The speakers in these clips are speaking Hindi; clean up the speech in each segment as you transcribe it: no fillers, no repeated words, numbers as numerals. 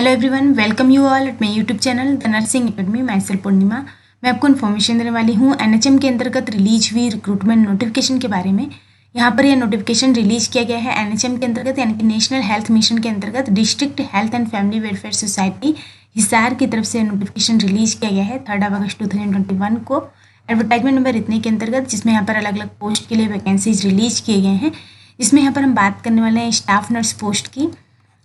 Hello everyone, welcome you all at my YouTube channel the nursing academy. Myself Purnima. मैं आपको इन्फॉर्मेशन देने वाली हूँ एनएचएम के अंतर्गत रिलीज हुई रिक्रूटमेंट नोटिफिकेशन के बारे में। यहाँ पर यह नोटिफिकेशन रिलीज किया गया है एनएचएम के अंतर्गत यानी कि नेशनल हेल्थ मिशन के अंतर्गत district health and family welfare society Hisar की तरफ से नोटिफिकेशन रिलीज किया गया है 3 अगस्त 2021 को। एडवर्टाइजमेंट नंबर इतने के अंतर्गत, जिसमें यहाँ पर अलग अलग पोस्ट के लिए वैकेंसीज रिलीज किए गए हैं। इसमें यहाँ पर हम बात करने वाले हैं स्टाफ नर्स पोस्ट की।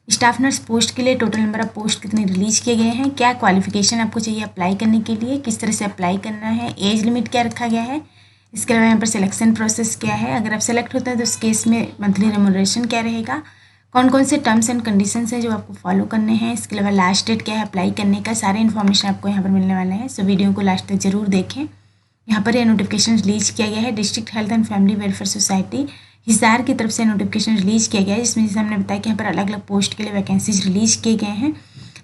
स्टाफ नर्स पोस्ट के लिए टोटल नंबर ऑफ पोस्ट कितने रिलीज किए गए हैं, क्या क्वालिफिकेशन आपको चाहिए अप्लाई करने के लिए, किस तरह से अप्लाई करना है, एज लिमिट क्या रखा गया है, इसके अलावा यहाँ पर सिलेक्शन प्रोसेस क्या है, अगर आप सेलेक्ट होते हैं तो उस केस में मंथली रेम्यूनरेशन क्या रहेगा, कौन कौन से टर्म्स एंड कंडीशंस हैं जो आपको फॉलो करने हैं, इसके अलावा लास्ट डेट क्या है अप्लाई करने का, सारे इन्फॉर्मेशन आपको यहाँ पर मिलने वाले हैं। सो वीडियो को लास्ट तक जरूर देखें। यहाँ पर यह नोटिफिकेशन रिलीज किया गया है district health and family welfare society Hisar की तरफ से नोटिफिकेशन रिलीज किया गया है, जिसमें जैसे हमने बताया कि यहाँ पर अलग अलग पोस्ट के लिए वैकेंसीज रिलीज किए गए हैं।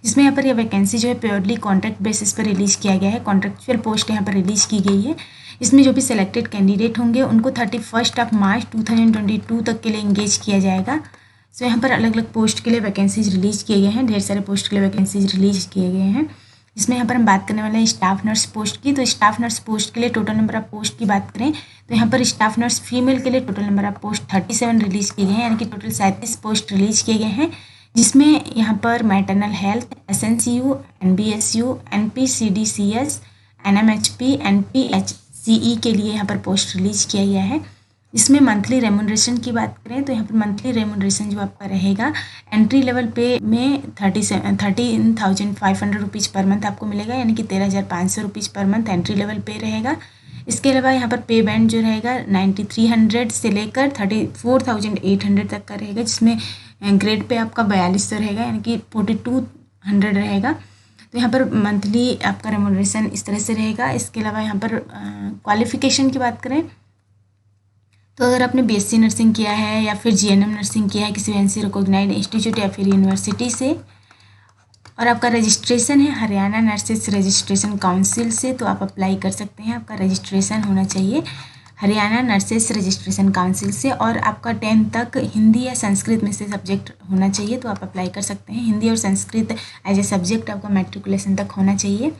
जिसमें यहाँ पर यह वैकेंसी जो है प्योरली कॉन्ट्रैक्ट बेसिस पर रिलीज किया गया है, कॉन्ट्रैक्चुअल पोस्ट यहाँ पर रिलीज की गई है। इसमें जो भी सिलेक्टेड कैंडिडेट होंगे उनको 31 मार्च 2022 तक के लिए इंगेज किया जाएगा। सो यहाँ पर अलग अलग पोस्ट के लिए वैकेंसीज रिलीज किए गए हैं, ढेर सारे पोस्ट के लिए वैकेंसीज रिलीज किए गए हैं। इसमें यहाँ पर हम बात करने वाले हैं स्टाफ नर्स पोस्ट की। तो स्टाफ नर्स पोस्ट के लिए टोटल नंबर ऑफ पोस्ट की बात करें तो यहाँ पर स्टाफ नर्स फीमेल के लिए total number of post 37 release किए गए हैं, यानी कि टोटल 37 पोस्ट रिलीज किए गए हैं। जिसमें यहाँ पर maternal health, SNCU, NBSU, NPCDCS, NMHP, NPHCE के लिए यहाँ पर पोस्ट रिलीज किया गया है। इसमें मंथली रेम्यूनरेशन की बात करें तो यहाँ पर मंथली रेम्यूनरेशन जो आपका रहेगा एंट्री लेवल पे में 13,500 रुपीज़ पर मंथ आपको मिलेगा, यानी कि 13,500 rupees per month entry level पे रहेगा। इसके अलावा यहाँ पर पे बैंड जो रहेगा 9300 से लेकर 34,800 तक का रहेगा, जिसमें ग्रेड पे आपका 4200 रहेगा, यानी कि 4200 रहेगा। तो यहाँ पर मंथली आपका रेम्यूनरेशन इस तरह से रहेगा। इसके अलावा यहाँ पर क्वालिफिकेशन की बात करें तो अगर आपने BSc नर्सिंग किया है या फिर GNM नर्सिंग किया है किसी NC रिकॉग्नाइज्ड इंस्टीट्यूट या फिर यूनिवर्सिटी से, और आपका रजिस्ट्रेशन है हरियाणा नर्सेस रजिस्ट्रेशन काउंसिल से, तो आप अप्लाई कर सकते हैं। आपका रजिस्ट्रेशन होना चाहिए हरियाणा नर्सेस रजिस्ट्रेशन काउंसिल से, और आपका 10th तक हिंदी या संस्कृत में से सब्जेक्ट होना चाहिए, तो आप अप्लाई कर सकते हैं। हिंदी और संस्कृत एज ए सब्जेक्ट आपका मैट्रिकुलेशन तक होना चाहिए।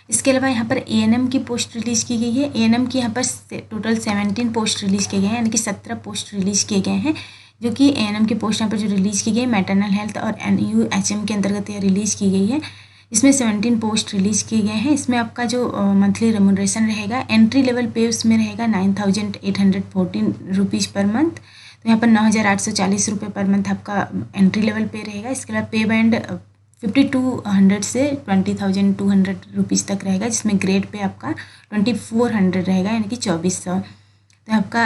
इसके अलावा यहाँ पर ANM की पोस्ट रिलीज की गई है। ANM की यहाँ पर टोटल 17 पोस्ट रिलीज किए गए हैं, यानी कि 17 पोस्ट रिलीज किए गए हैं, जो कि ANM की पोस्ट यहाँ पर जो रिलीज की गई है मैटरनल हेल्थ और NUHM के अंतर्गत यह रिलीज की गई है। इसमें 17 पोस्ट रिलीज किए गए हैं। इसमें आपका जो मंथली रेम्यूनरेशन रहेगा एंट्री लेवल पे उसमें रहेगा 9,814 रुपीज़ पर मंथ, तो यहाँ पर 9,840 रुपये पर मंथ आपका एंट्री लेवल पे रहेगा। इसके अलावा पे बैंड 5200 से 20,200 रुपीज़ तक रहेगा, जिसमें ग्रेड पे आपका 2400 रहेगा, यानी कि 2400। तो आपका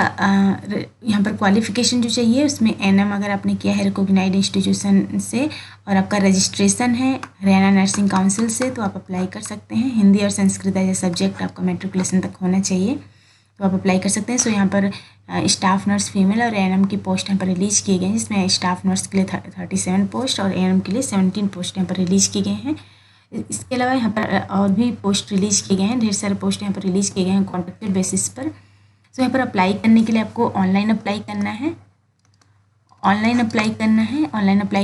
यहाँ पर क्वालिफिकेशन जो चाहिए उसमें NM अगर आपने किया है रिकॉग्नाइज्ड इंस्टीट्यूशन से और आपका रजिस्ट्रेशन है हरियाणा नर्सिंग काउंसिल से, तो आप अप्लाई कर सकते हैं। हिंदी और संस्कृत एज ए सब्जेक्ट आपका मैट्रिकुलेशन तक होना चाहिए, तो आप अप्लाई कर सकते हैं। सो यहाँ पर स्टाफ नर्स फीमेल और ANM की पोस्ट यहाँ पर रिलीज किए गए हैं, जिसमें स्टाफ नर्स के लिए 37 पोस्ट और ANM के लिए 17 पोस्ट यहाँ पर रिलीज किए गए हैं। इसके अलावा यहाँ पर और भी पोस्ट रिलीज किए गए हैं, ढेर सारे पोस्ट यहाँ पर रिलीज किए गए हैं कॉन्ट्रैक्चुअल बेसिस पर। सो यहाँ पर अप्लाई करने के लिए आपको ऑनलाइन अप्लाई करना है। ऑनलाइन अप्लाई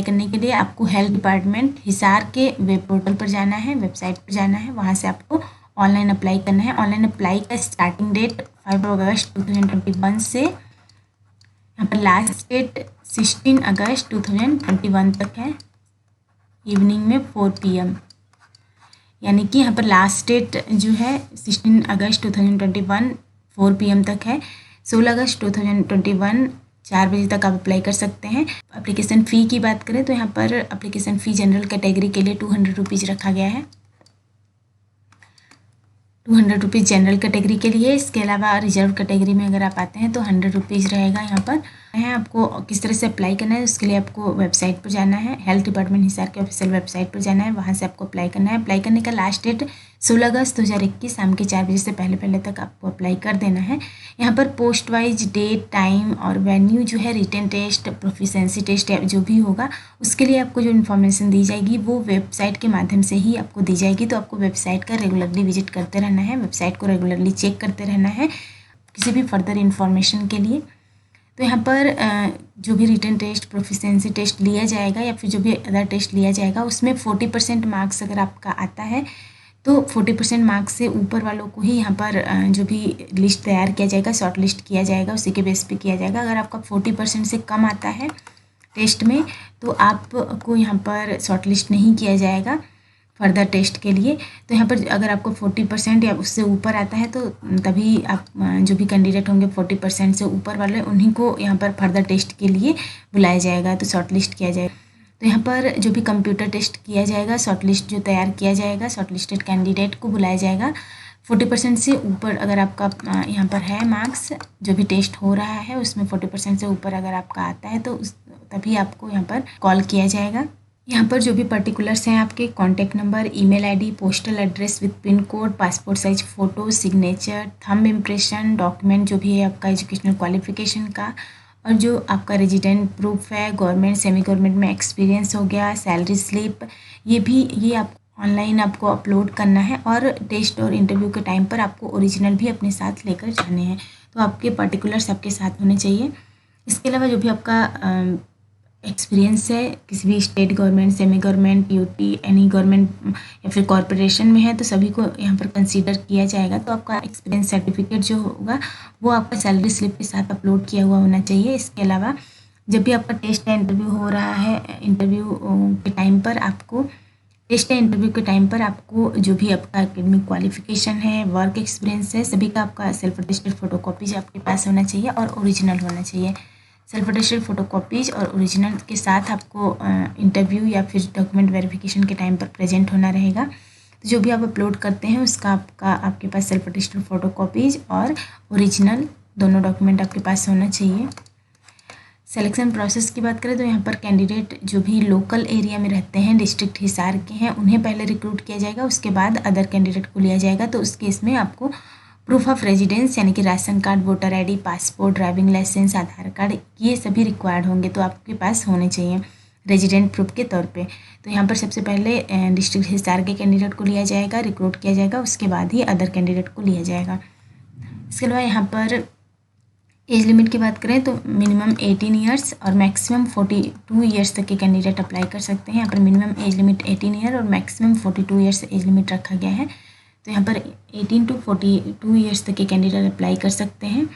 करने के लिए आपको हेल्थ डिपार्टमेंट हिसार के वेब पोर्टल पर जाना है, वेबसाइट पर जाना है, वहाँ से आपको ऑनलाइन अप्लाई करना है। ऑनलाइन अप्लाई का स्टार्टिंग डेट 5 अगस्त 2021 से यहाँ पर लास्ट डेट 16 अगस्त 2021 तक है, इवनिंग में 4 PM, यानी कि यहाँ पर लास्ट डेट जो है 16 अगस्त 2021 4 PM तक है। 16 अगस्त 2021 4 बजे तक आप अप्लाई कर सकते हैं। एप्लीकेशन फ़ी की बात करें तो यहाँ पर एप्लीकेशन फ़ी जनरल कैटेगरी के लिए 200 रुपीज़ रखा गया है, 200 रुपीज़ जनरल कैटेगरी के लिए। इसके अलावा रिजर्व कैटेगरी में अगर आप आते हैं तो 100 रुपीज़ रहेगा। यहाँ पर है आपको किस तरह से अप्लाई करना है, उसके लिए आपको वेबसाइट पर जाना है, हेल्थ डिपार्टमेंट हिसार के ऑफिशियल वेबसाइट पर जाना है, वहाँ से आपको अप्लाई करना है। अप्लाई करने का लास्ट डेट 16 अगस्त 2021 शाम के 4 बजे से पहले तक आपको अप्लाई कर देना है। यहाँ पर पोस्ट वाइज डेट, टाइम और वेन्यू जो है रिटन टेस्ट, प्रोफिशिएंसी टेस्ट या जो भी होगा उसके लिए आपको जो इन्फॉर्मेशन दी जाएगी वो वेबसाइट के माध्यम से ही आपको दी जाएगी। तो आपको वेबसाइट का रेगुलरली विजिट करते रहना है, वेबसाइट को रेगुलरली चेक करते रहना है किसी भी फर्दर इन्फॉर्मेशन के लिए। तो यहाँ पर जो भी रिटन टेस्ट, प्रोफिशिएंसी टेस्ट लिया जाएगा या फिर जो भी अदर टेस्ट लिया जाएगा उसमें 40% मार्क्स अगर आपका आता है तो 40% मार्क्स से ऊपर वालों को ही यहाँ पर जो भी लिस्ट तैयार किया जाएगा, शॉर्ट लिस्ट किया जाएगा, उसी के बेस पे किया जाएगा। अगर आपका 40% से कम आता है टेस्ट में तो आपको यहाँ पर शॉर्ट लिस्ट नहीं किया जाएगा फर्दर टेस्ट के लिए। तो यहाँ पर अगर आपको 40% या उससे ऊपर आता है तो तभी आप जो भी कैंडिडेट होंगे 40% से ऊपर वाले उन्हीं को यहाँ पर फर्दर टेस्ट के लिए बुलाया जाएगा, तो शॉर्ट लिस्ट किया जाएगा। तो यहाँ पर जो भी कंप्यूटर टेस्ट किया जाएगा, शॉर्ट लिस्ट जो तैयार किया जाएगा, शॉर्ट लिस्टेड कैंडिडेट को बुलाया जाएगा। 40% से ऊपर अगर आपका यहाँ पर है मार्क्स, जो भी टेस्ट हो रहा है उसमें 40% से ऊपर अगर आपका आता है तो तभी आपको यहाँ पर कॉल किया जाएगा। यहाँ पर जो भी पर्टिकुलर्स हैं आपके contact number, email ID, postal address with pin code, passport size photo, signature, thumb impression, document जो भी है आपका एजुकेशनल क्वालिफिकेशन का, और जो आपका रेजिडेंट प्रूफ है, गवर्नमेंट सेमी गवर्नमेंट में एक्सपीरियंस हो गया, सैलरी स्लिप, ये आप ऑनलाइन आपको अपलोड करना है। और टेस्ट और इंटरव्यू के टाइम पर आपको ओरिजिनल भी अपने साथ लेकर जाने हैं। तो आपके पर्टिकुलर्स आपके साथ होने चाहिए। इसके अलावा जो भी आपका एक्सपीरियंस है किसी भी state government, semi government, UT, any government या फिर कॉरपोरेशन में है तो सभी को यहाँ पर कंसीडर किया जाएगा। तो आपका एक्सपीरियंस सर्टिफिकेट जो होगा वो आपका सैलरी स्लिप के साथ अपलोड किया हुआ होना चाहिए। इसके अलावा जब भी आपका टेस्ट या इंटरव्यू हो रहा है, इंटरव्यू के टाइम पर आपको टेस्ट या इंटरव्यू के टाइम पर आपको जो भी आपका एकेडमिक क्वालिफिकेशन है, वर्क एक्सपीरियंस है, सभी का आपका सेल्फ अटेस्टेड फोटोकॉपीज आपके पास होना चाहिए और ओरिजिनल होना चाहिए। सेल्फ अटेस्टेड फोटोकॉपीज और ओरिजिनल के साथ आपको इंटरव्यू या फिर डॉक्यूमेंट वेरिफिकेशन के टाइम पर प्रेजेंट होना रहेगा। तो जो भी आप अपलोड करते हैं उसका आपके पास सेल्फ अटेस्टेड फोटोकॉपीज और ओरिजिनल दोनों डॉक्यूमेंट आपके पास होना चाहिए। सिलेक्शन प्रोसेस की बात करें तो यहाँ पर कैंडिडेट जो भी लोकल एरिया में रहते हैं, डिस्ट्रिक्ट हिसार के हैं, उन्हें पहले रिक्रूट किया जाएगा, उसके बाद अदर कैंडिडेट को लिया जाएगा। तो उस केस में आपको प्रूफ ऑफ रेजिडेंस यानी कि ration card, voter ID, passport, driving licence, Aadhaar card, ये सभी रिक्वायर्ड होंगे, तो आपके पास होने चाहिए रेजिडेंट प्रूफ के तौर पे। तो यहाँ पर सबसे पहले डिस्ट्रिक्ट हिसार के कैंडिडेट को लिया जाएगा, रिक्रूट किया जाएगा, उसके बाद ही अदर कैंडिडेट को लिया जाएगा। इसके अलावा यहाँ पर एज लिमिट की बात करें तो मिनिमम 18 ईयर्स और मैक्सिमम 42 ईयर्स तक के कैंडिडेट अप्लाई कर सकते हैं। यहाँ पर मिनिमम एज लिमिट 18 ईयर और मैक्सिमम 42 ईयर्स एज लिमिट रखा गया है। तो यहाँ पर 18 to 42 ईयर्स तक के कैंडिडेट अप्लाई कर सकते हैं।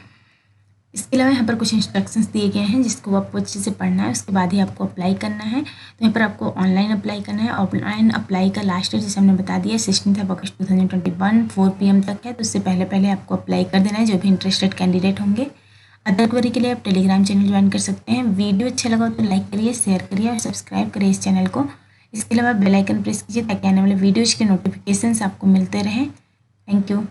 इसके अलावा यहाँ पर कुछ इंस्ट्रक्शंस दिए गए हैं जिसको आपको अच्छे से पढ़ना है, उसके बाद ही आपको अप्लाई करना है। तो यहाँ पर आपको ऑनलाइन अप्लाई करना है। ऑनलाइन अप्लाई का लास्ट डेट जैसे हमने बता दिया 16 अगस्त 2021 4 PM तक है, तो उससे पहले आपको अप्लाई कर देना है जो भी इंटरेस्टेड कैंडिडेट होंगे। अदर क्वेरी के लिए आप टेलीग्राम चैनल ज्वाइन कर सकते हैं। वीडियो अच्छा लगा तो लाइक करिए, शेयर करिए और सब्सक्राइब करिए इस चैनल को। इसके अलावा बेल आइकन प्रेस कीजिए ताकि आने वाले वीडियोज़ के नोटिफिकेशंस आपको मिलते रहें। Thank you.